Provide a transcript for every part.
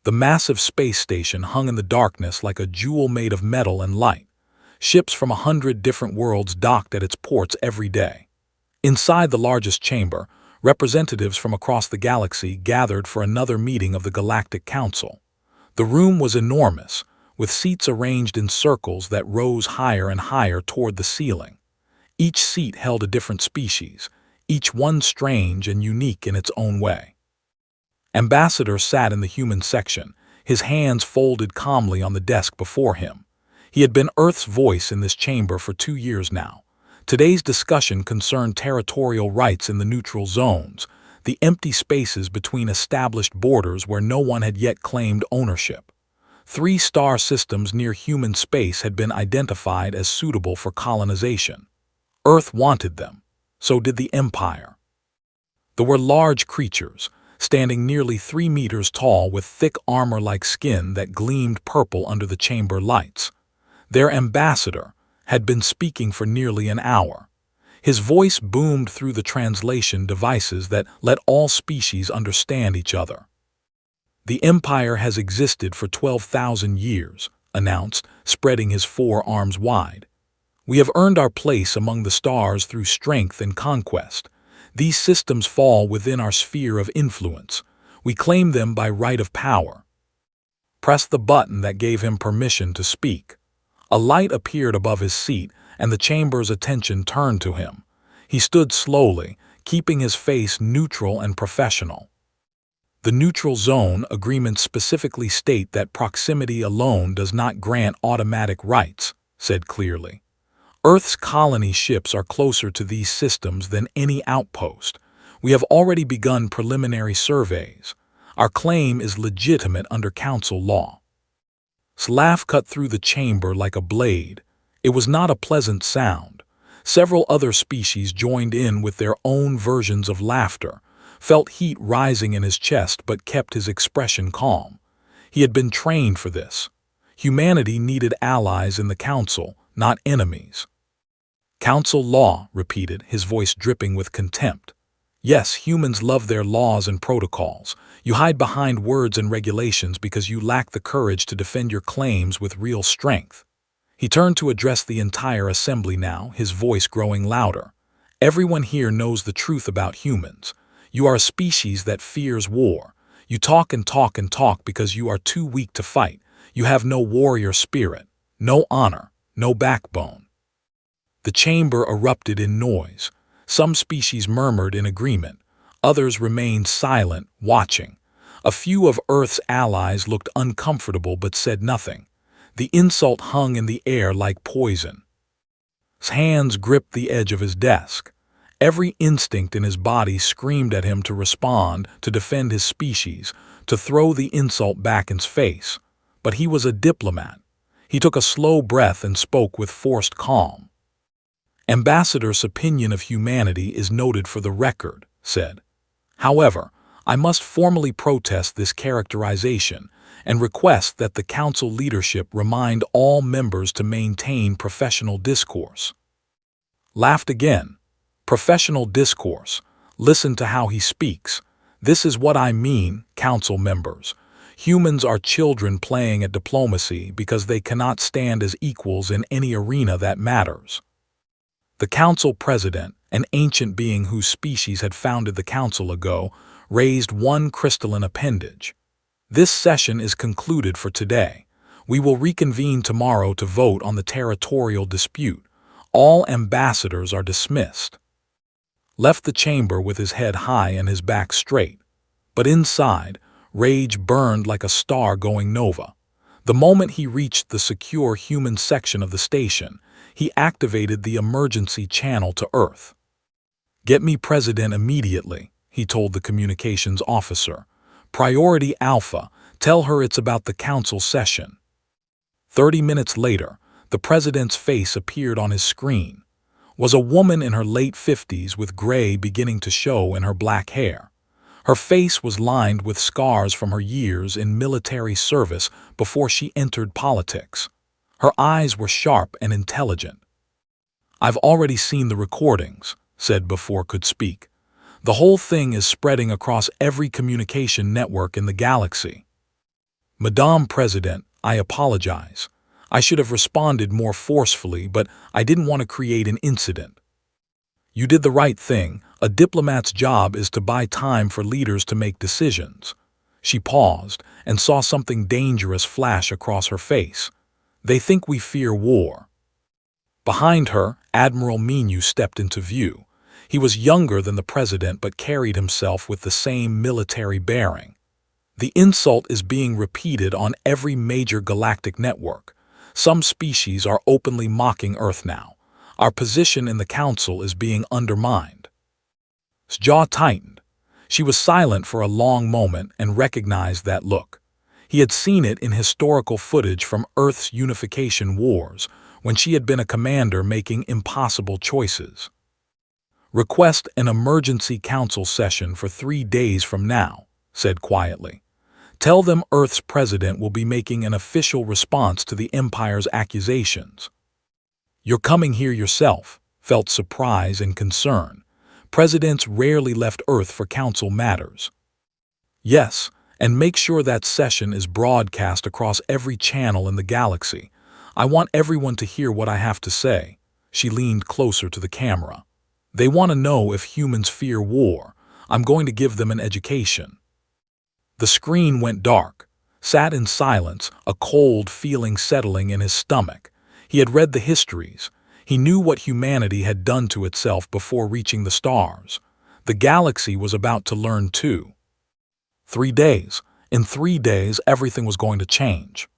The massive space station hung in the darkness like a jewel made of metal and light. Ships from 100 different worlds docked at its ports every day. Inside the largest chamber, representatives from across the galaxy gathered for another meeting of the Galactic Council. The room was enormous, with seats arranged in circles that rose higher and higher toward the ceiling. Each seat held a different species, each one strange and unique in its own way. Ambassador sat in the human section, his hands folded calmly on the desk before him. He had been Earth's voice in this chamber for 2 years now. Today's discussion concerned territorial rights in the neutral zones, the empty spaces between established borders where no one had yet claimed ownership. 3 star systems near human space had been identified as suitable for colonization. Earth wanted them. So did the Empire. There were large creatures, standing nearly 3 meters tall with thick armor-like skin that gleamed purple under the chamber lights. Their ambassador had been speaking for nearly an hour. His voice boomed through the translation devices that let all species understand each other. "The Empire has existed for 12,000 years, announced, spreading his 4 arms wide. We have earned our place among the stars through strength and conquest. These systems fall within our sphere of influence. We claim them by right of power." Press the button that gave him permission to speak. A light appeared above his seat, and the chamber's attention turned to him. He stood slowly, keeping his face neutral and professional. "The neutral zone agreements specifically state that proximity alone does not grant automatic rights," said clearly. "Earth's colony ships are closer to these systems than any outpost. We have already begun preliminary surveys. Our claim is legitimate under Council law." His laugh cut through the chamber like a blade. It was not a pleasant sound. Several other species joined in with their own versions of laughter, felt heat rising in his chest but kept his expression calm. He had been trained for this. Humanity needed allies in the Council, not enemies. "Council law," repeated, his voice dripping with contempt. "Yes, humans love their laws and protocols. You hide behind words and regulations because you lack the courage to defend your claims with real strength." He turned to address the entire assembly now, his voice growing louder. "Everyone here knows the truth about humans. You are a species that fears war. You talk and talk and talk because you are too weak to fight. You have no warrior spirit, no honor, no backbone." The chamber erupted in noise. Some species murmured in agreement. Others remained silent, watching. A few of Earth's allies looked uncomfortable but said nothing. The insult hung in the air like poison. His hands gripped the edge of his desk. Every instinct in his body screamed at him to respond, to defend his species, to throw the insult back in his face. But he was a diplomat. He took a slow breath and spoke with forced calm. "Ambassador's opinion of humanity is noted for the record," said. "However, I must formally protest this characterization and request that the Council leadership remind all members to maintain professional discourse." Laughed again. "Professional discourse. Listen to how he speaks. This is what I mean, Council members. Humans are children playing at diplomacy because they cannot stand as equals in any arena that matters." The Council President, an ancient being whose species had founded the Council ago, raised one crystalline appendage. "This session is concluded for today. We will reconvene tomorrow to vote on the territorial dispute. All ambassadors are dismissed." Left the chamber with his head high and his back straight. But inside, rage burned like a star going nova. The moment he reached the secure human section of the station, he activated the emergency channel to Earth. "Get me President immediately," he told the communications officer. "Priority Alpha, tell her it's about the Council session." 30 minutes later, the President's face appeared on his screen. Was a woman in her late 50s with gray beginning to show in her black hair. Her face was lined with scars from her years in military service before she entered politics. Her eyes were sharp and intelligent. "I've already seen the recordings," said before could speak. "The whole thing is spreading across every communication network in the galaxy." Madame President, I apologize. I should have responded more forcefully, but I didn't want to create an incident. You did the right thing. A diplomat's job is to buy time for leaders to make decisions. She paused and saw something dangerous flash across her face. They think we fear war. Behind her, Admiral Menu stepped into view. He was younger than the president but carried himself with the same military bearing. The insult is being repeated on every major galactic network. Some species are openly mocking Earth now. Our position in the Council is being undermined. His jaw tightened. She was silent for a long moment and recognized that look. He had seen it in historical footage from Earth's unification wars, when she had been a commander making impossible choices. Request an emergency council session for 3 days from now, said quietly. Tell them Earth's president will be making an official response to the Empire's accusations. You're coming here yourself, felt surprise and concern. Presidents rarely left Earth for council matters. Yes, and make sure that session is broadcast across every channel in the galaxy. I want everyone to hear what I have to say. She leaned closer to the camera. They want to know if humans fear war. I'm going to give them an education. The screen went dark. Sat in silence, a cold feeling settling in his stomach. He had read the histories. He knew what humanity had done to itself before reaching the stars. The galaxy was about to learn too. 3 days. In 3 days, everything was going to change.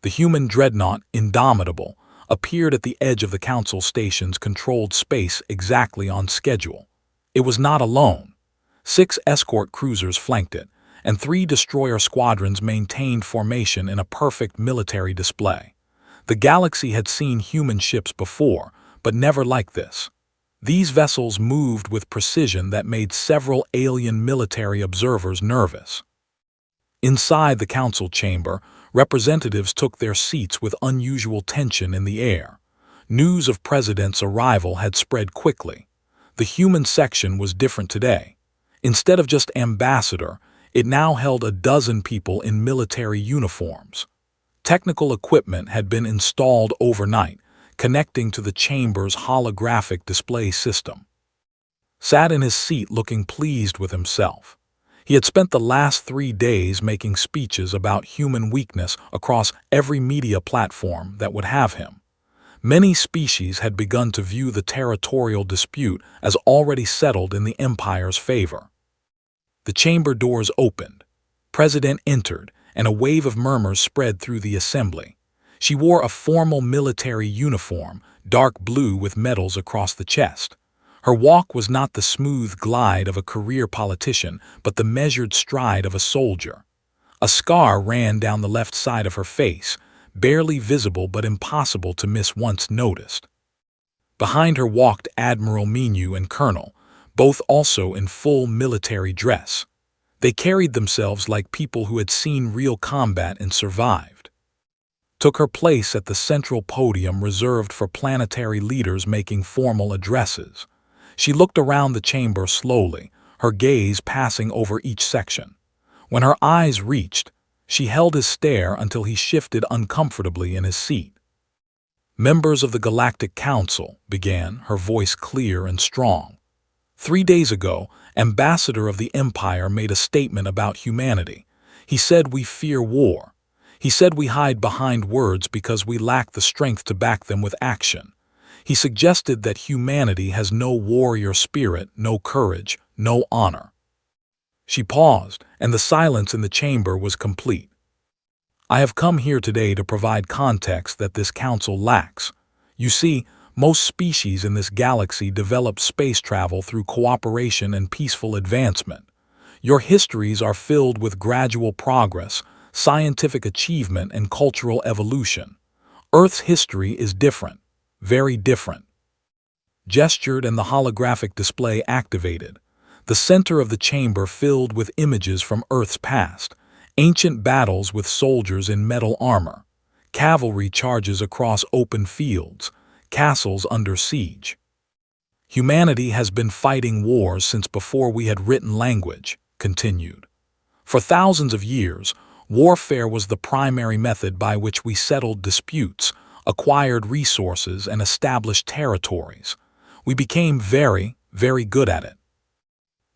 The human dreadnought, Indomitable, appeared at the edge of the Council Station's controlled space exactly on schedule. It was not alone. 6 escort cruisers flanked it, and 3 destroyer squadrons maintained formation in a perfect military display. The galaxy had seen human ships before, but never like this. These vessels moved with precision that made several alien military observers nervous. Inside the council chamber, representatives took their seats with unusual tension in the air. News of President's arrival had spread quickly. The human section was different today. Instead of just ambassador, it now held a dozen people in military uniforms. Technical equipment had been installed overnight, connecting to the chamber's holographic display system. Sat in his seat looking pleased with himself. He had spent the last 3 days making speeches about human weakness across every media platform that would have him. Many species had begun to view the territorial dispute as already settled in the Empire's favor. The chamber doors opened. President entered, and a wave of murmurs spread through the assembly. She wore a formal military uniform, dark blue with medals across the chest. Her walk was not the smooth glide of a career politician, but the measured stride of a soldier. A scar ran down the left side of her face, barely visible but impossible to miss once noticed. Behind her walked Admiral Menu and Colonel, both also in full military dress. They carried themselves like people who had seen real combat and survived. Took her place at the central podium reserved for planetary leaders making formal addresses. She looked around the chamber slowly, her gaze passing over each section. When her eyes reached, she held his stare until he shifted uncomfortably in his seat. Members of the Galactic Council, began, her voice clear and strong. 3 days ago, Ambassador of the Empire made a statement about humanity. He said we fear war. He said we hide behind words because we lack the strength to back them with action. He suggested that humanity has no warrior spirit, no courage, no honor. She paused, and the silence in the chamber was complete. I have come here today to provide context that this council lacks. You see, most species in this galaxy develop space travel through cooperation and peaceful advancement. Your histories are filled with gradual progress, scientific achievement, and cultural evolution. Earth's history is different, very different. Gestured and the holographic display activated. The center of the chamber filled with images from Earth's past, ancient battles with soldiers in metal armor, cavalry charges across open fields, castles under siege. Humanity has been fighting wars since before we had written language, continued. For thousands of years, Warfare was the primary method by which we settled disputes, acquired resources, and established territories. We became very, very good at it.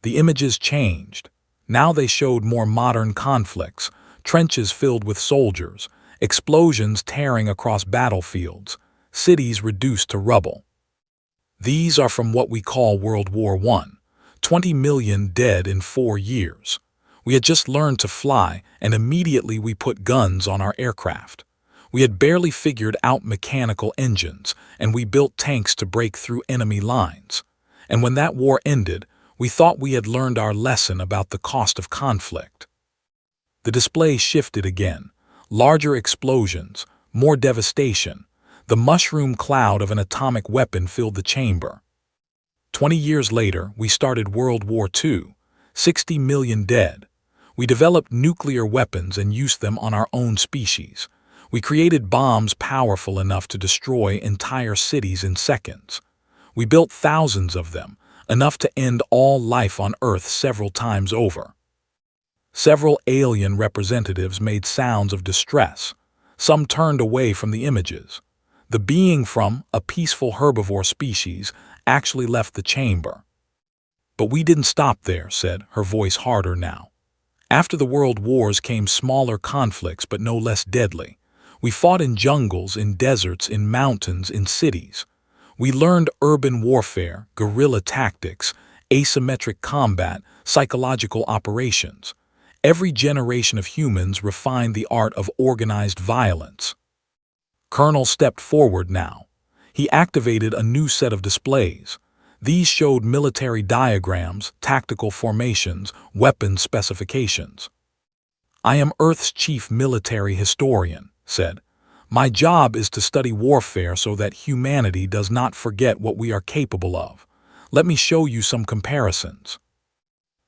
The images changed. Now they showed more modern conflicts, trenches filled with soldiers, explosions tearing across battlefields, cities reduced to rubble. These are from what we call World War I, 20 million dead in 4 years. We had just learned to fly, and immediately we put guns on our aircraft. We had barely figured out mechanical engines, and we built tanks to break through enemy lines. And when that war ended, we thought we had learned our lesson about the cost of conflict. The display shifted again. Larger explosions, more devastation. The mushroom cloud of an atomic weapon filled the chamber. 20 years later, we started World War II, 60 million dead. We developed nuclear weapons and used them on our own species. We created bombs powerful enough to destroy entire cities in seconds. We built thousands of them, enough to end all life on Earth several times over. Several alien representatives made sounds of distress. Some turned away from the images. The being from a peaceful herbivore species actually left the chamber. But we didn't stop there, said, her voice harder now. After the world wars came smaller conflicts, but no less deadly. We fought in jungles, in deserts, in mountains, in cities. We learned urban warfare, guerrilla tactics, asymmetric combat, psychological operations. Every generation of humans refined the art of organized violence. Colonel stepped forward now. He activated a new set of displays. These showed military diagrams, tactical formations, weapons specifications. I am Earth's chief military historian, said. My job is to study warfare so that humanity does not forget what we are capable of. Let me show you some comparisons.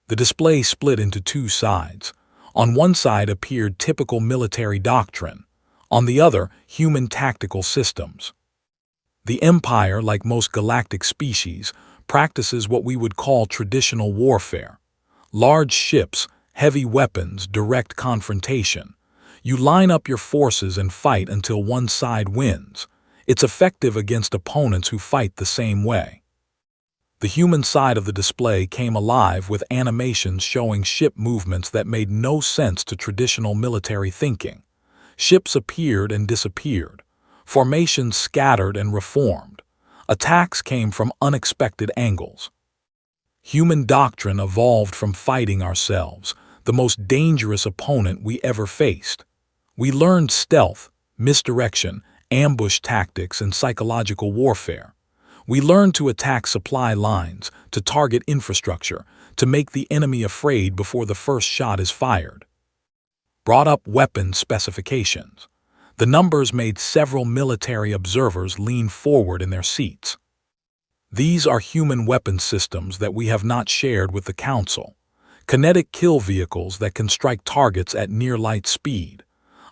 The display split into 2 sides. On one side appeared typical military doctrine. On the other, human tactical systems. The Empire, like most galactic species, practices what we would call traditional warfare. Large ships, heavy weapons, direct confrontation. You line up your forces and fight until one side wins. It's effective against opponents who fight the same way. The human side of the display came alive with animations showing ship movements that made no sense to traditional military thinking. Ships appeared and disappeared. Formations scattered and reformed. Attacks came from unexpected angles. Human doctrine evolved from fighting ourselves, the most dangerous opponent we ever faced. We learned stealth, misdirection, ambush tactics, and psychological warfare. We learned to attack supply lines, to target infrastructure, to make the enemy afraid before the first shot is fired. Brought up weapon specifications. The numbers made several military observers lean forward in their seats. These are human weapon systems that we have not shared with the Council. Kinetic kill vehicles that can strike targets at near-light speed.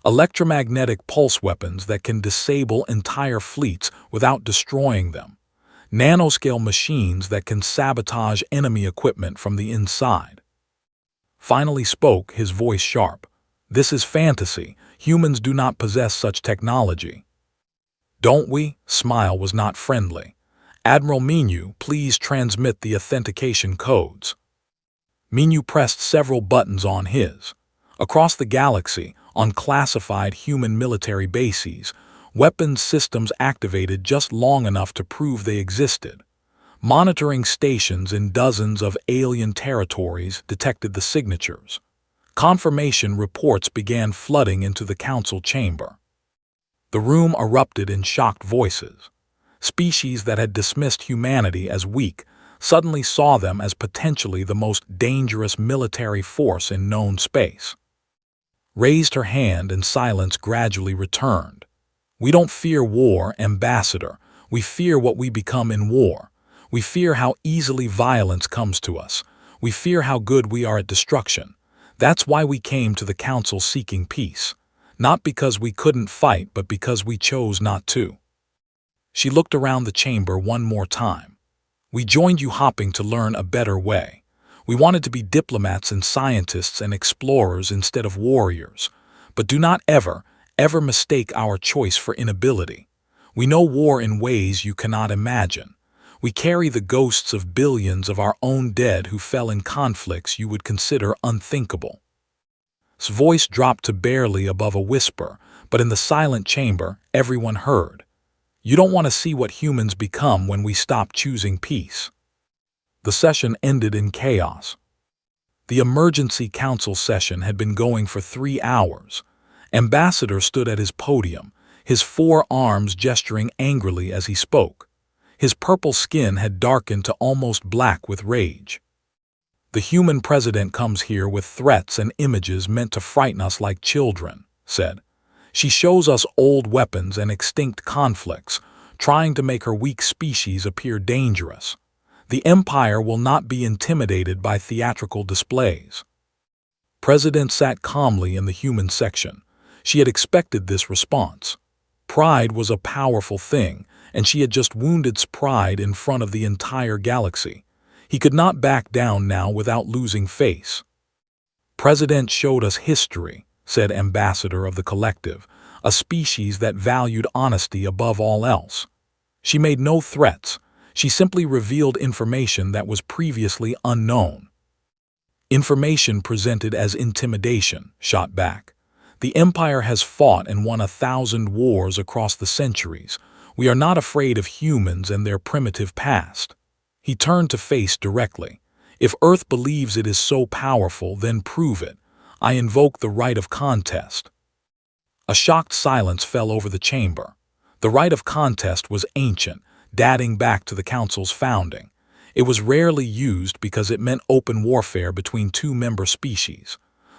Electromagnetic pulse weapons that can disable entire fleets without destroying them. Nanoscale machines that can sabotage enemy equipment from the inside. Finally spoke, his voice sharp. This is fantasy. Humans do not possess such technology. Don't we? Smile was not friendly. Admiral Minu, please transmit the authentication codes. Minu pressed several buttons on his. Across the galaxy, on classified human military bases, weapons systems activated just long enough to prove they existed. Monitoring stations in dozens of alien territories detected the signatures. Confirmation reports began flooding into the council chamber. The room erupted in shocked voices. Species that had dismissed humanity as weak suddenly saw them as potentially the most dangerous military force in known space. Raised her hand and silence gradually returned. We don't fear war, Ambassador. We fear what we become in war. We fear how easily violence comes to us. We fear how good we are at destruction. That's why we came to the Council seeking peace. Not because we couldn't fight, but because we chose not to. She looked around the chamber one more time. We joined you hopping to learn a better way. We wanted to be diplomats and scientists and explorers instead of warriors. But do not ever mistake our choice for inability. We know war in ways you cannot imagine. We carry the ghosts of billions of our own dead who fell in conflicts you would consider unthinkable. His voice dropped to barely above a whisper, but in the silent chamber, everyone heard. You don't want to see what humans become when we stop choosing peace. The session ended in chaos. The emergency council session had been going for 3 hours. Ambassador stood at his podium, his 4 arms gesturing angrily as he spoke. His purple skin had darkened to almost black with rage. The human president comes here with threats and images meant to frighten us like children, said. She shows us old weapons and extinct conflicts, trying to make her weak species appear dangerous. The Empire will not be intimidated by theatrical displays. President sat calmly in the human section. She had expected this response. Pride was a powerful thing, and she had just wounded his pride in front of the entire galaxy. He could not back down now without losing face. President showed us history, said Ambassador of the Collective, a species that valued honesty above all else. She made no threats. She simply revealed information that was previously unknown. Information presented as intimidation, shot back. The Empire has fought and won 1,000 wars across the centuries. We are not afraid of humans and their primitive past. He turned to face directly. If Earth believes it is so powerful, then prove it. I invoke the right of contest. A shocked silence fell over the chamber. The right of contest was ancient, dating back to the Council's founding. It was rarely used because it meant open warfare between 2 member species.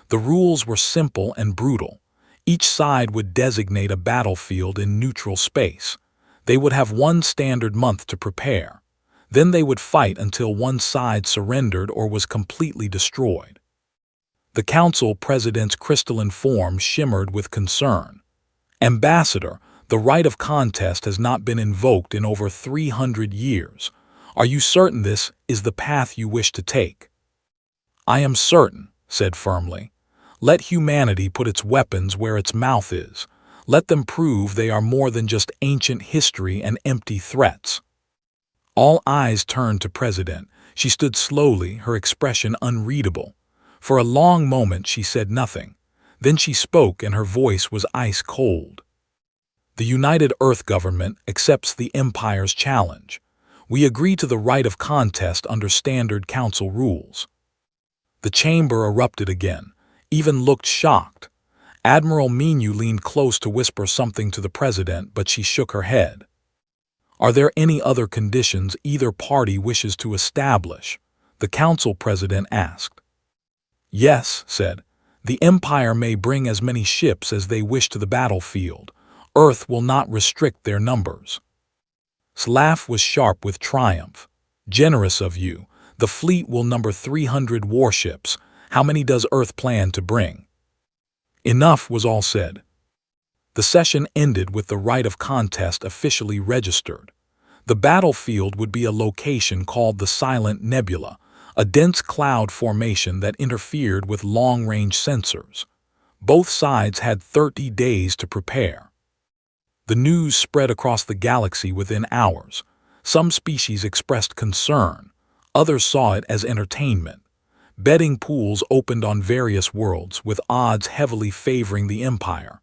The rules were simple and brutal. Each side would designate a battlefield in neutral space. They would have 1 standard month to prepare. Then they would fight until one side surrendered or was completely destroyed. The Council President's crystalline form shimmered with concern. Ambassador, the right of contest has not been invoked in over 300 years. Are you certain this is the path you wish to take? I am certain, said firmly. Let humanity put its weapons where its mouth is. Let them prove they are more than just ancient history and empty threats. All eyes turned to President. She stood slowly, her expression unreadable. For a long moment she said nothing. Then she spoke and her voice was ice cold. The United Earth Government accepts the Empire's challenge. We agree to the right of contest under standard council rules. The chamber erupted again, even looked shocked. Admiral Minu leaned close to whisper something to the president, but she shook her head. Are there any other conditions either party wishes to establish? The council president asked. Yes, said. The Empire may bring as many ships as they wish to the battlefield. Earth will not restrict their numbers. His laugh was sharp with triumph. Generous of you. The fleet will number 300 warships. How many does Earth plan to bring? Enough was all said. The session ended with the right of contest officially registered. The battlefield would be a location called the Silent Nebula, a dense cloud formation that interfered with long-range sensors. Both sides had 30 days to prepare. The news spread across the galaxy within hours. Some species expressed concern. Others saw it as entertainment. Betting pools opened on various worlds, with odds heavily favoring the Empire.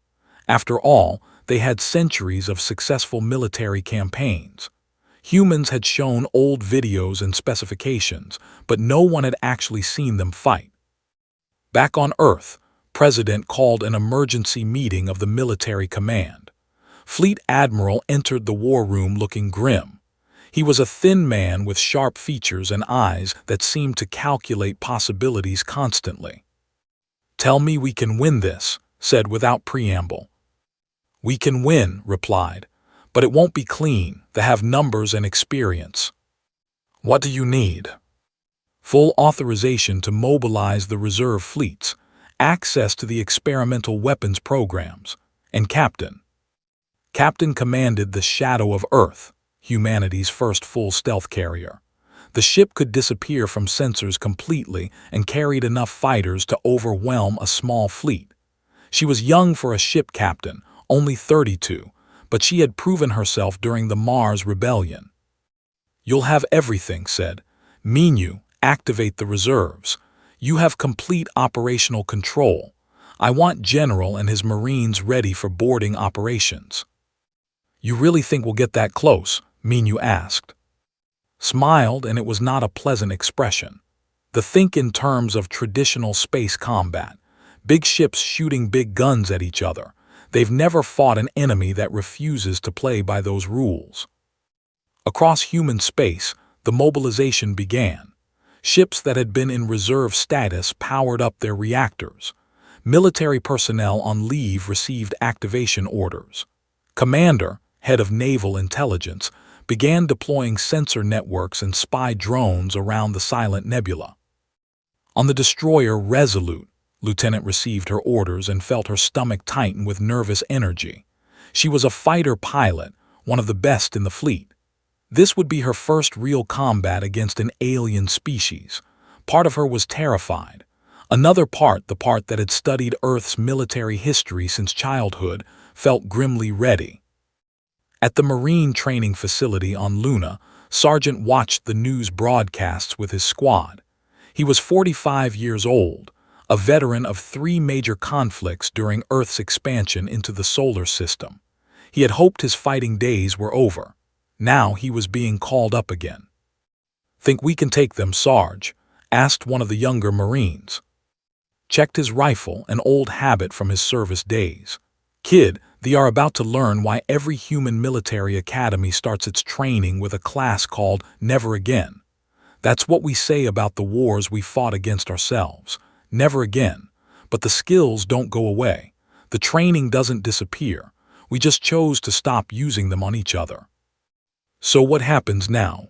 After all, they had centuries of successful military campaigns. Humans had shown old videos and specifications, but no one had actually seen them fight. Back on Earth, President called an emergency meeting of the military command. Fleet Admiral entered the war room looking grim. He was a thin man with sharp features and eyes that seemed to calculate possibilities constantly. Tell me we can win this, said without preamble. We can win, replied, but it won't be clean. They have numbers and experience. What do you need? Full authorization to mobilize the reserve fleets, access to the experimental weapons programs, and Captain. Captain commanded the Shadow of Earth, humanity's first full stealth carrier. The ship could disappear from sensors completely and carried enough fighters to overwhelm a small fleet. She was young for a ship captain, only 32, but she had proven herself during the Mars Rebellion. "You'll have everything," said Minu. "Activate the reserves. You have complete operational control. I want General and his Marines ready for boarding operations." "You really think we'll get that close?" Minu asked. Smiled, and it was not a pleasant expression. Think in terms of traditional space combat. Big ships shooting big guns at each other. They've never fought an enemy that refuses to play by those rules. Across human space, the mobilization began. Ships that had been in reserve status powered up their reactors. Military personnel on leave received activation orders. Commander, head of naval intelligence, began deploying sensor networks and spy drones around the silent nebula. On the destroyer Resolute, Lieutenant received her orders and felt her stomach tighten with nervous energy. She was a fighter pilot, one of the best in the fleet. This would be her first real combat against an alien species. Part of her was terrified. Another part, the part that had studied Earth's military history since childhood, felt grimly ready. At the Marine training facility on Luna, Sergeant watched the news broadcasts with his squad. He was 45 years old, a veteran of 3 major conflicts during Earth's expansion into the solar system. He had hoped his fighting days were over. Now he was being called up again. "Think we can take them, Sarge?" asked one of the younger Marines. Checked his rifle, an old habit from his service days. "Kid, they are about to learn why every human military academy starts its training with a class called Never Again. That's what we say about the wars we fought against ourselves. Never again. But the skills don't go away. The training doesn't disappear. We just chose to stop using them on each other." "So what happens now?"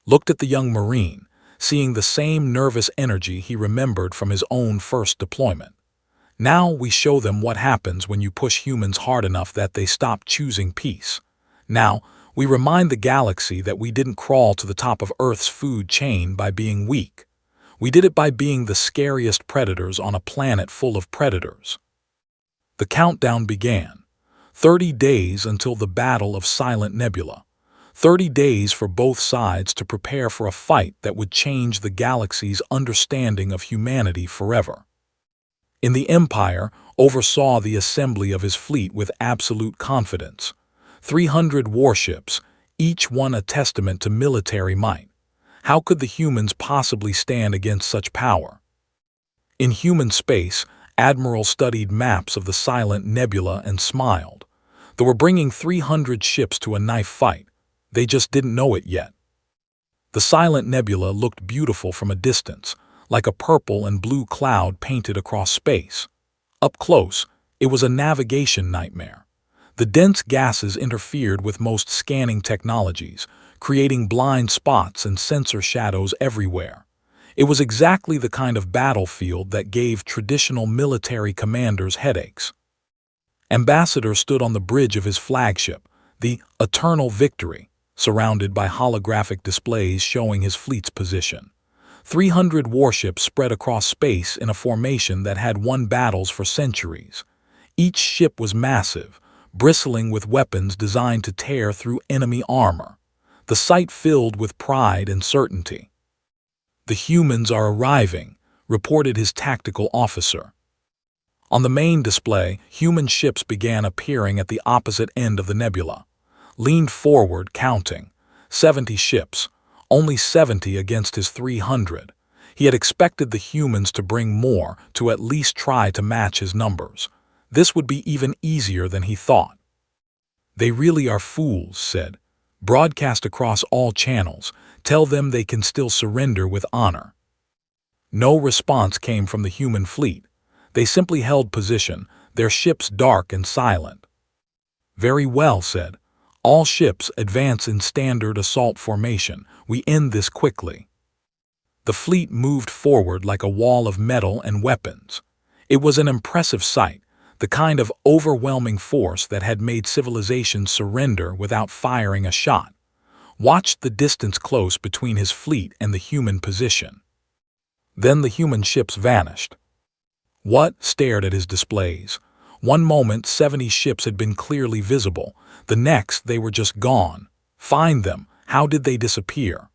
Looked at the young Marine, seeing the same nervous energy he remembered from his own first deployment. "Now we show them what happens when you push humans hard enough that they stop choosing peace. Now we remind the galaxy that we didn't crawl to the top of Earth's food chain by being weak. We did it by being the scariest predators on a planet full of predators." The countdown began. 30 days until the Battle of Silent Nebula. 30 days for both sides to prepare for a fight that would change the galaxy's understanding of humanity forever. In the Empire, oversaw the assembly of his fleet with absolute confidence. 300 warships, each one a testament to military might. How could the humans possibly stand against such power? In human space, Admiral studied maps of the silent nebula and smiled. They were bringing 300 ships to a knife fight. They just didn't know it yet. The silent nebula looked beautiful from a distance, like a purple and blue cloud painted across space. Up close, it was a navigation nightmare. The dense gases interfered with most scanning technologies, creating blind spots and sensor shadows everywhere. It was exactly the kind of battlefield that gave traditional military commanders headaches. Ambassador stood on the bridge of his flagship, the Eternal Victory, surrounded by holographic displays showing his fleet's position. 300 warships spread across space in a formation that had won battles for centuries. Each ship was massive, bristling with weapons designed to tear through enemy armor. The sight filled with pride and certainty. "The humans are arriving," reported his tactical officer. On the main display, human ships began appearing at the opposite end of the nebula. Leaned forward, counting. 70 ships. Only 70 against his 300. He had expected the humans to bring more, to at least try to match his numbers. This would be even easier than he thought. "They really are fools," said. "Broadcast across all channels. Tell them they can still surrender with honor." No response came from the human fleet. They simply held position, their ships dark and silent. "Very well," said. "All ships advance in standard assault formation. We end this quickly." The fleet moved forward like a wall of metal and weapons. It was an impressive sight, the kind of overwhelming force that had made civilizations surrender without firing a shot. Watched the distance close between his fleet and the human position. Then the human ships vanished. What stared at his displays. One moment 70 ships had been clearly visible, the next they were just gone. Find them. How did they disappear?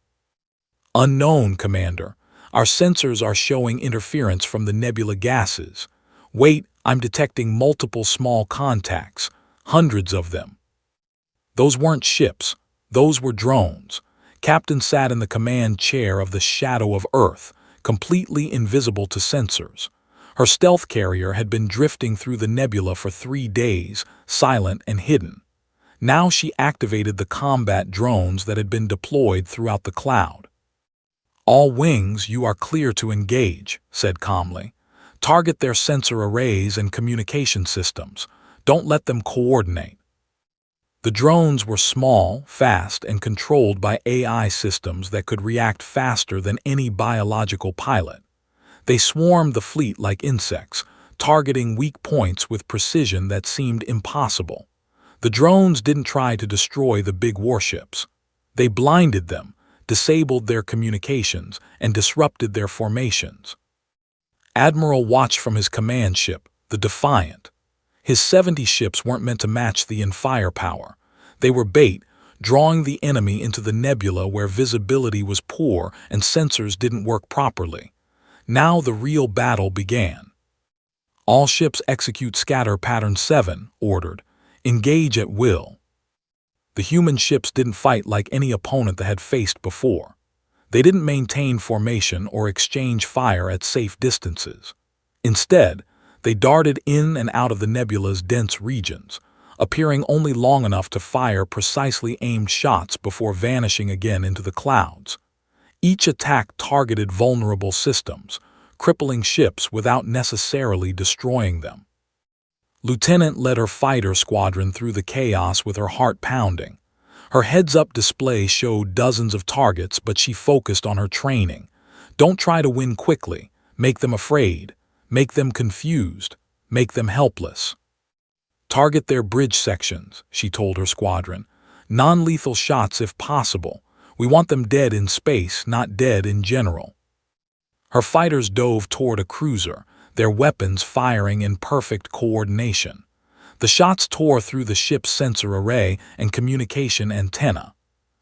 Unknown, Commander. Our sensors are showing interference from the nebula gases. Wait, I'm detecting multiple small contacts, hundreds of them. Those weren't ships, those were drones. Captain sat in the command chair of the Shadow of Earth, completely invisible to sensors. Her stealth carrier had been drifting through the nebula for 3 days, silent and hidden. Now she activated the combat drones that had been deployed throughout the cloud. All wings, you are clear to engage, said calmly. Target their sensor arrays and communication systems. Don't let them coordinate. The drones were small, fast, and controlled by AI systems that could react faster than any biological pilot. They swarmed the fleet like insects, targeting weak points with precision that seemed impossible. The drones didn't try to destroy the big warships. They blinded them, disabled their communications, and disrupted their formations. Admiral watched from his command ship, the Defiant. His 70 ships weren't meant to match the in firepower. They were bait, drawing the enemy into the nebula where visibility was poor and sensors didn't work properly. Now the real battle began. All ships execute scatter pattern 7, ordered. Engage at will. The human ships didn't fight like any opponent they had faced before. They didn't maintain formation or exchange fire at safe distances. Instead, they darted in and out of the nebula's dense regions, appearing only long enough to fire precisely aimed shots before vanishing again into the clouds. Each attack targeted vulnerable systems, crippling ships without necessarily destroying them. Lieutenant led her fighter squadron through the chaos with her heart pounding. Her heads-up display showed dozens of targets, but she focused on her training. Don't try to win quickly. Make them afraid. Make them confused. Make them helpless. Target their bridge sections, she told her squadron. Non-lethal shots if possible. We want them dead in space, not dead in general. Her fighters dove toward a cruiser, their weapons firing in perfect coordination. The shots tore through the ship's sensor array and communication antenna.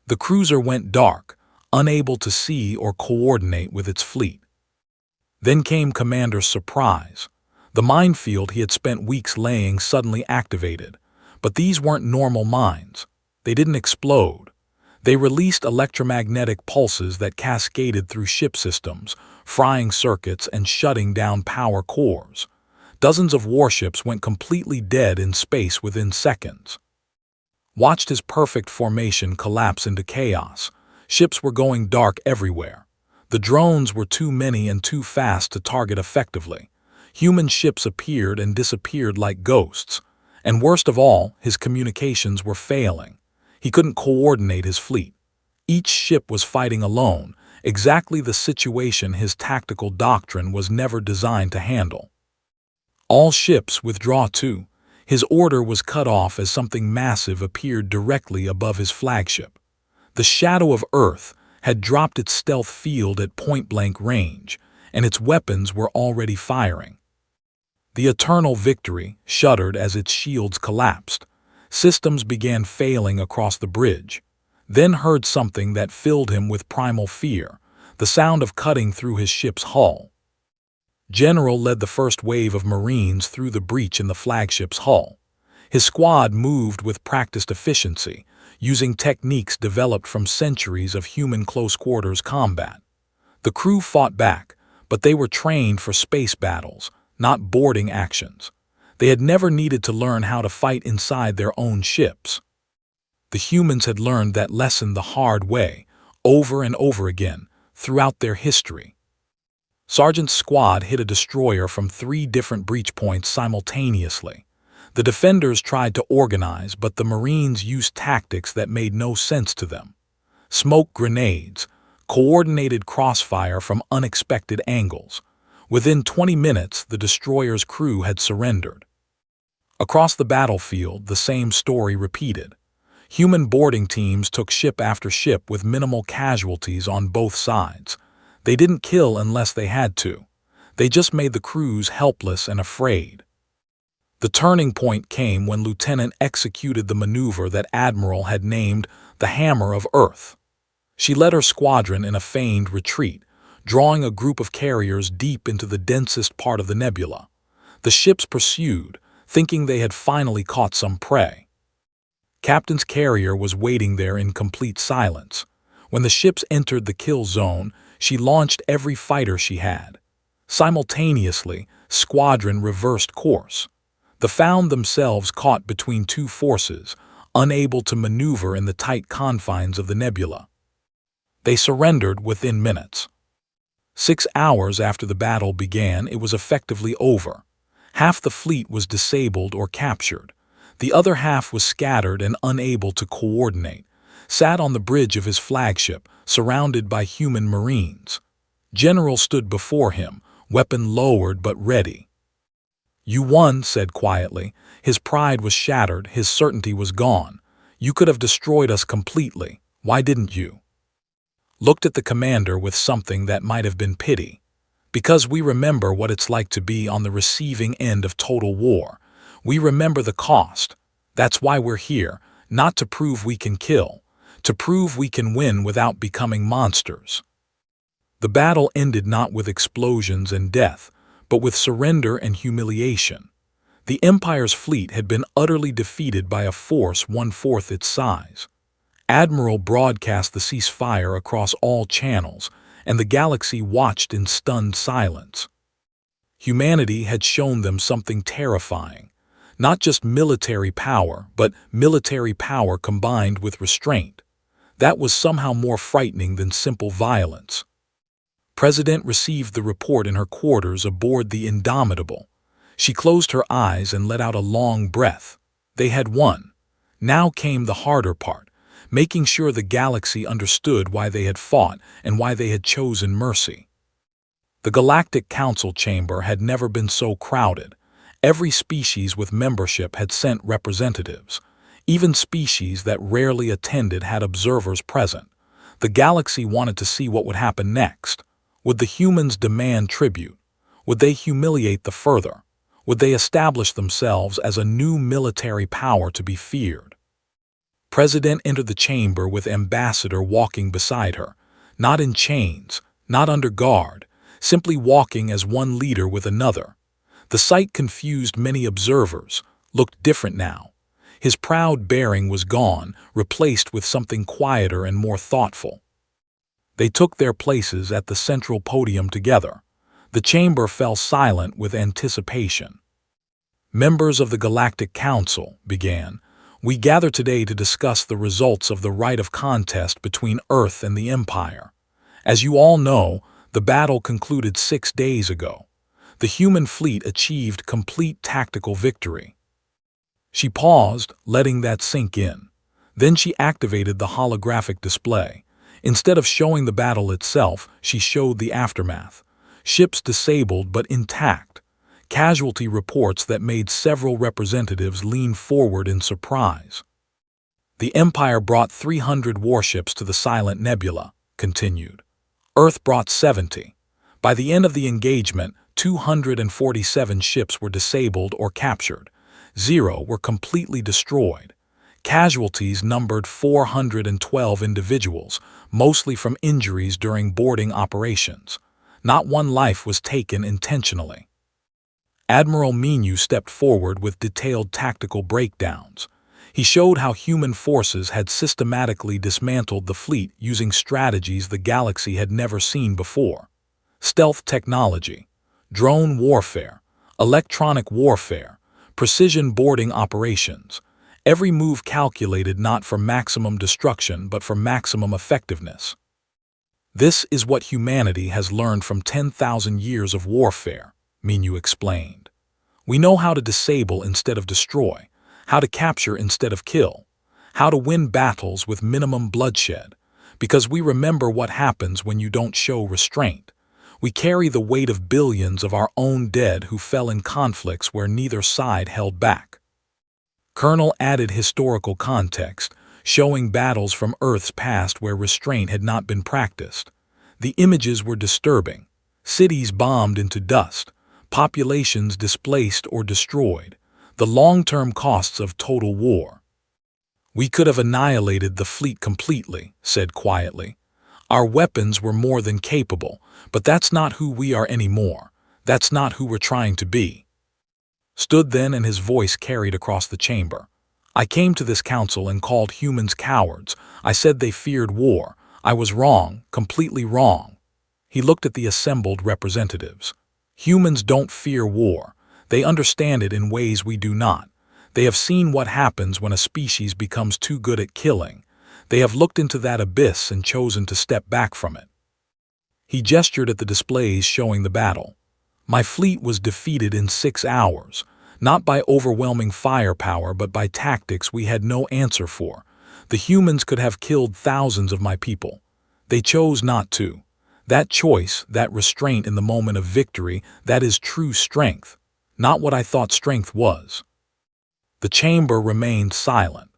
The cruiser went dark, unable to see or coordinate with its fleet. Then came Commander's surprise. The minefield he had spent weeks laying suddenly activated. But these weren't normal mines. They didn't explode. They released electromagnetic pulses that cascaded through ship systems, frying circuits and shutting down power cores. Dozens of warships went completely dead in space within seconds. Watched his perfect formation collapse into chaos. Ships were going dark everywhere. The drones were too many and too fast to target effectively. Human ships appeared and disappeared like ghosts. And worst of all, his communications were failing. He couldn't coordinate his fleet. Each ship was fighting alone, exactly the situation his tactical doctrine was never designed to handle. All ships withdraw too. His order was cut off as something massive appeared directly above his flagship. The Shadow of Earth had dropped its stealth field at point-blank range, and its weapons were already firing. The Eternal Victory shuddered as its shields collapsed. Systems began failing across the bridge. Then heard something that filled him with primal fear, the sound of cutting through his ship's hull. General led the first wave of Marines through the breach in the flagship's hull. His squad moved with practiced efficiency, using techniques developed from centuries of human close-quarters combat. The crew fought back, but they were trained for space battles, not boarding actions. They had never needed to learn how to fight inside their own ships. The humans had learned that lesson the hard way, over and over again, throughout their history. Sergeant's squad hit a destroyer from 3 different breach points simultaneously. The defenders tried to organize, but the Marines used tactics that made no sense to them. Smoke grenades, coordinated crossfire from unexpected angles. Within 20 minutes, the destroyer's crew had surrendered. Across the battlefield, the same story repeated. Human boarding teams took ship after ship with minimal casualties on both sides. They didn't kill unless they had to. They just made the crews helpless and afraid. The turning point came when Lieutenant executed the maneuver that Admiral had named the Hammer of Earth. She led her squadron in a feigned retreat, drawing a group of carriers deep into the densest part of the nebula. The ships pursued, thinking they had finally caught some prey. Captain's carrier was waiting there in complete silence. When the ships entered the kill zone, she launched every fighter she had. Simultaneously, squadron reversed course. They found themselves caught between two forces, unable to maneuver in the tight confines of the nebula. They surrendered within minutes. 6 hours after the battle began, it was effectively over. Half the fleet was disabled or captured. The other half was scattered and unable to coordinate, sat on the bridge of his flagship, surrounded by human marines. General stood before him, weapon lowered but ready. "You won," said quietly. His pride was shattered, his certainty was gone. "You could have destroyed us completely. Why didn't you?" Looked at the commander with something that might have been pity. "Because we remember what it's like to be on the receiving end of total war. We remember the cost. That's why we're here, not to prove we can kill, to prove we can win without becoming monsters." The battle ended not with explosions and death, but with surrender and humiliation. The Empire's fleet had been utterly defeated by a force 1/4 its size. Admiral broadcast the ceasefire across all channels, and the galaxy watched in stunned silence. Humanity had shown them something terrifying. Not just military power, but military power combined with restraint. That was somehow more frightening than simple violence. President received the report in her quarters aboard the Indomitable. She closed her eyes and let out a long breath. They had won. Now came the harder part, making sure the galaxy understood why they had fought and why they had chosen mercy. The Galactic Council chamber had never been so crowded. Every species with membership had sent representatives. Even species that rarely attended had observers present. The galaxy wanted to see what would happen next. Would the humans demand tribute? Would they humiliate the further? Would they establish themselves as a new military power to be feared? President entered the chamber with Ambassador walking beside her, not in chains, not under guard, simply walking as one leader with another. The sight confused many observers, looked different now. His proud bearing was gone, replaced with something quieter and more thoughtful. They took their places at the central podium together. The chamber fell silent with anticipation. "Members of the Galactic Council," began, "we gather today to discuss the results of the rite of contest between Earth and the Empire. As you all know, the battle concluded 6 days ago. The human fleet achieved complete tactical victory." She paused, letting that sink in. Then she activated the holographic display. Instead of showing the battle itself, she showed the aftermath. Ships disabled but intact. Casualty reports that made several representatives lean forward in surprise. "The Empire brought 300 warships to the Silent Nebula," continued. "Earth brought 70. By the end of the engagement, 247 ships were disabled or captured. 0 were completely destroyed. Casualties numbered 412 individuals, mostly from injuries during boarding operations. Not one life was taken intentionally." Admiral Menu stepped forward with detailed tactical breakdowns. He showed how human forces had systematically dismantled the fleet using strategies the galaxy had never seen before. Stealth technology, drone warfare, electronic warfare, precision boarding operations. Every move calculated not for maximum destruction but for maximum effectiveness. "This is what humanity has learned from 10,000 years of warfare," Menu explained. "We know how to disable instead of destroy, how to capture instead of kill, how to win battles with minimum bloodshed, because we remember what happens when you don't show restraint. We carry the weight of billions of our own dead who fell in conflicts where neither side held back." Colonel added historical context, showing battles from Earth's past where restraint had not been practiced. The images were disturbing. Cities bombed into dust, populations displaced or destroyed, the long-term costs of total war. "We could have annihilated the fleet completely," said quietly. "Our weapons were more than capable, but that's not who we are anymore. That's not who we're trying to be." Stood then, and his voice carried across the chamber. "I came to this council and called humans cowards. I said they feared war. I was wrong, completely wrong." He looked at the assembled representatives. "Humans don't fear war. They understand it in ways we do not. They have seen what happens when a species becomes too good at killing. They have looked into that abyss and chosen to step back from it." He gestured at the displays showing the battle. "My fleet was defeated in 6 hours, not by overwhelming firepower but by tactics we had no answer for. The humans could have killed thousands of my people. They chose not to. That choice, that restraint in the moment of victory, that is true strength, not what I thought strength was." The chamber remained silent.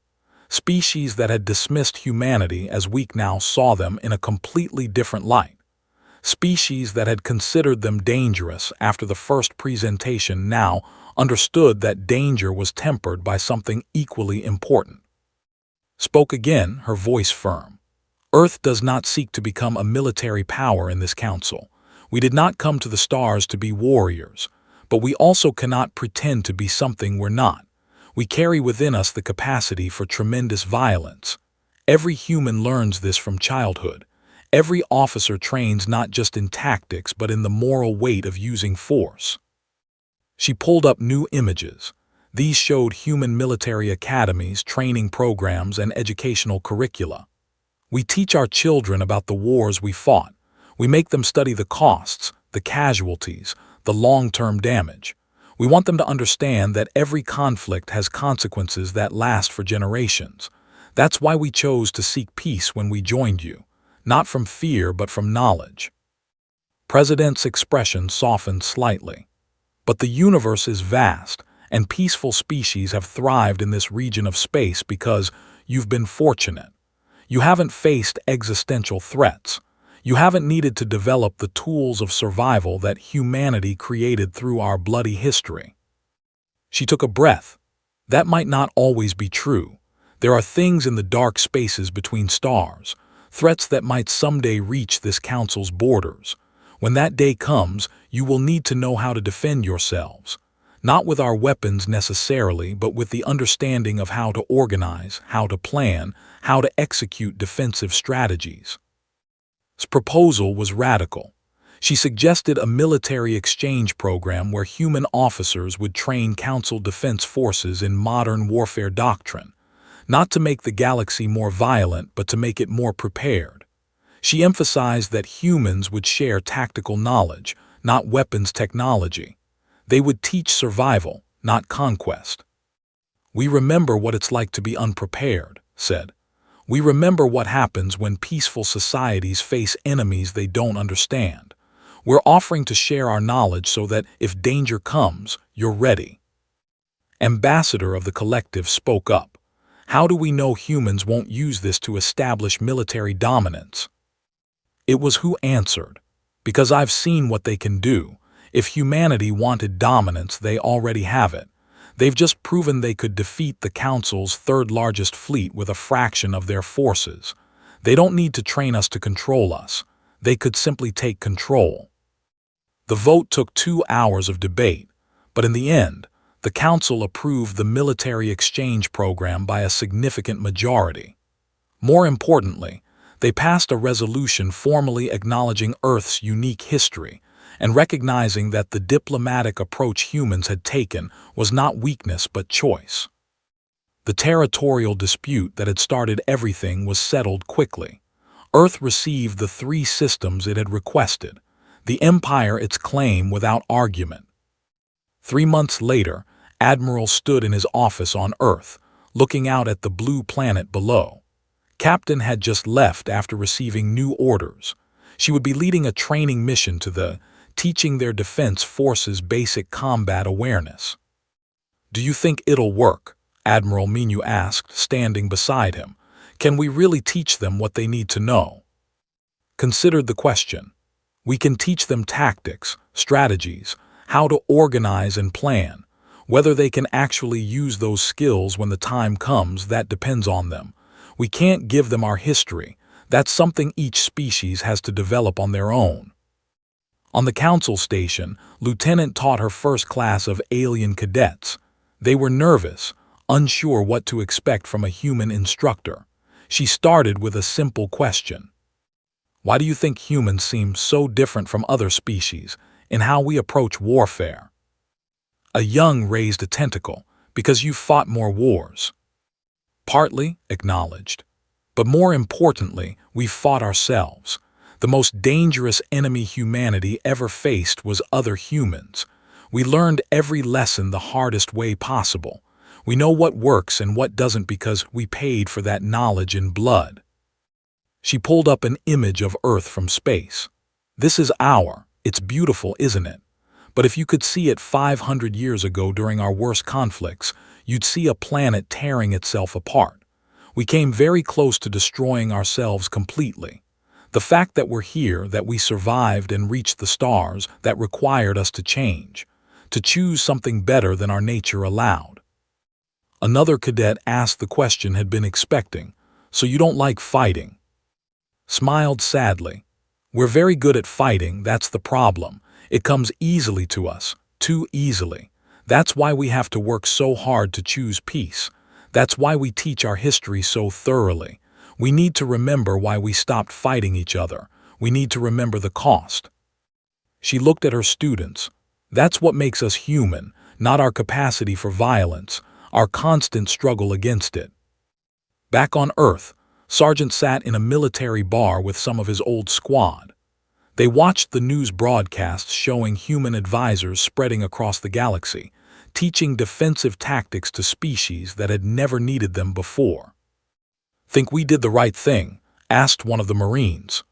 Species that had dismissed humanity as weak now saw them in a completely different light. Species that had considered them dangerous after the first presentation now understood that danger was tempered by something equally important. Spoke again, her voice firm. "Earth does not seek to become a military power in this council. We did not come to the stars to be warriors, but we also cannot pretend to be something we're not. We carry within us the capacity for tremendous violence. Every human learns this from childhood. Every officer trains not just in tactics but in the moral weight of using force." She pulled up new images. These showed human military academies, training programs, and educational curricula. "We teach our children about the wars we fought. We make them study the costs, the casualties, the long-term damage. We want them to understand that every conflict has consequences that last for generations. That's why we chose to seek peace when we joined you, not from fear but from knowledge." President's expression softened slightly. "But the universe is vast, and peaceful species have thrived in this region of space because you've been fortunate. You haven't faced existential threats. You haven't needed to develop the tools of survival that humanity created through our bloody history." She took a breath. "That might not always be true. There are things in the dark spaces between stars, threats that might someday reach this council's borders. When that day comes, you will need to know how to defend yourselves. Not with our weapons necessarily, but with the understanding of how to organize, how to plan, how to execute defensive strategies." His proposal was radical. She suggested a military exchange program where human officers would train Council defense forces in modern warfare doctrine, not to make the galaxy more violent but to make it more prepared. She emphasized that humans would share tactical knowledge, not weapons technology. They would teach survival, not conquest. "We remember what it's like to be unprepared," said. "We remember what happens when peaceful societies face enemies they don't understand. We're offering to share our knowledge so that if danger comes, you're ready." Ambassador of the collective spoke up. "How do we know humans won't use this to establish military dominance?" It was who answered. "Because I've seen what they can do. If humanity wanted dominance, they already have it. They've just proven they could defeat the Council's third-largest fleet with a fraction of their forces. They don't need to train us to control us. They could simply take control." The vote took 2 hours of debate, but in the end, the Council approved the military exchange program by a significant majority. More importantly, they passed a resolution formally acknowledging Earth's unique history and recognizing that the diplomatic approach humans had taken was not weakness but choice. The territorial dispute that had started everything was settled quickly. Earth received the 3 systems it had requested, the Empire its claim without argument. 3 months later, Admiral stood in his office on Earth, looking out at the blue planet below. Captain had just left after receiving new orders. She would be leading a training mission to the teaching their defense forces basic combat awareness. "Do you think it'll work?" Admiral Minu asked, standing beside him. "Can we really teach them what they need to know?" Considered the question. We can teach them tactics, strategies, how to organize and plan. Whether they can actually use those skills when the time comes, that depends on them. We can't give them our history. That's something each species has to develop on their own. On the council station, Lieutenant taught her first class of alien cadets. They were nervous, unsure what to expect from a human instructor. She started with a simple question. Why do you think humans seem so different from other species in how we approach warfare? A young raised a tentacle. Because you've fought more wars. Partly, acknowledged. But more importantly, we've fought ourselves. The most dangerous enemy humanity ever faced was other humans. We learned every lesson the hardest way possible. We know what works and what doesn't because we paid for that knowledge in blood. She pulled up an image of Earth from space. This is it's beautiful, isn't it? But if you could see it 500 years ago during our worst conflicts, you'd see a planet tearing itself apart. We came very close to destroying ourselves completely. The fact that we're here, that we survived and reached the stars, that required us to change, to choose something better than our nature allowed. Another cadet asked the question had been expecting, "So you don't like fighting?" Smiled sadly. "We're very good at fighting, that's the problem. It comes easily to us, too easily. That's why we have to work so hard to choose peace. That's why we teach our history so thoroughly. We need to remember why we stopped fighting each other. We need to remember the cost." She looked at her students. That's what makes us human, not our capacity for violence, our constant struggle against it. Back on Earth, Sergeant sat in a military bar with some of his old squad. They watched the news broadcasts showing human advisors spreading across the galaxy, teaching defensive tactics to species that had never needed them before. "Think we did the right thing?" asked one of the Marines.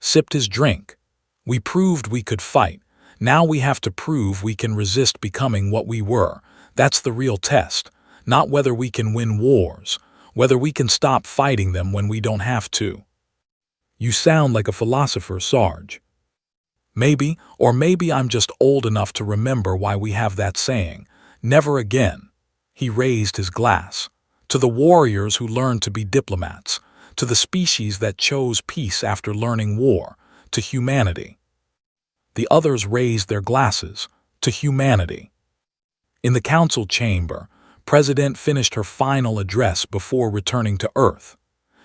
Sipped his drink. "We proved we could fight. Now we have to prove we can resist becoming what we were. That's the real test. Not whether we can win wars, whether we can stop fighting them when we don't have to." "You sound like a philosopher, Sarge." "Maybe, or maybe I'm just old enough to remember why we have that saying, never again." He raised his glass. "To the warriors who learned to be diplomats, to the species that chose peace after learning war, to humanity." The others raised their glasses. To humanity. In the council chamber, President finished her final address before returning to Earth.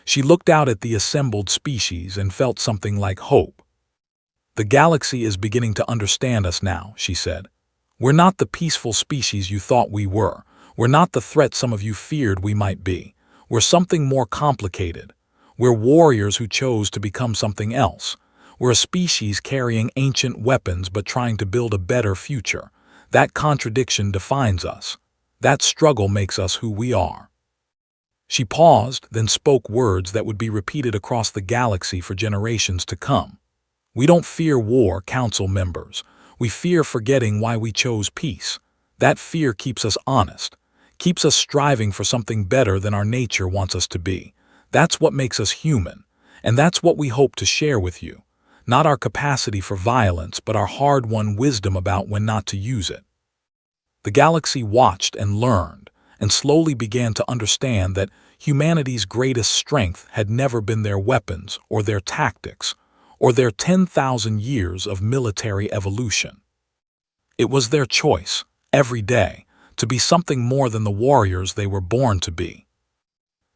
She looked out at the assembled species and felt something like hope. "The galaxy is beginning to understand us now," she said. "We're not the peaceful species you thought we were. We're not the threat some of you feared we might be. We're something more complicated. We're warriors who chose to become something else. We're a species carrying ancient weapons but trying to build a better future. That contradiction defines us. That struggle makes us who we are." She paused, then spoke words that would be repeated across the galaxy for generations to come. "We don't fear war, council members. We fear forgetting why we chose peace. That fear keeps us honest, keeps us striving for something better than our nature wants us to be. That's what makes us human, and that's what we hope to share with you. Not our capacity for violence, but our hard-won wisdom about when not to use it." The galaxy watched and learned, and slowly began to understand that humanity's greatest strength had never been their weapons or their tactics, or their 10,000 years of military evolution. It was their choice, every day, to be something more than the warriors they were born to be.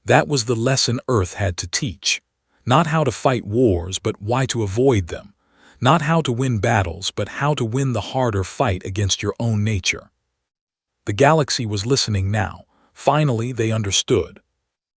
That was the lesson Earth had to teach. Not how to fight wars, but why to avoid them. Not how to win battles, but how to win the harder fight against your own nature. The galaxy was listening now. Finally, they understood.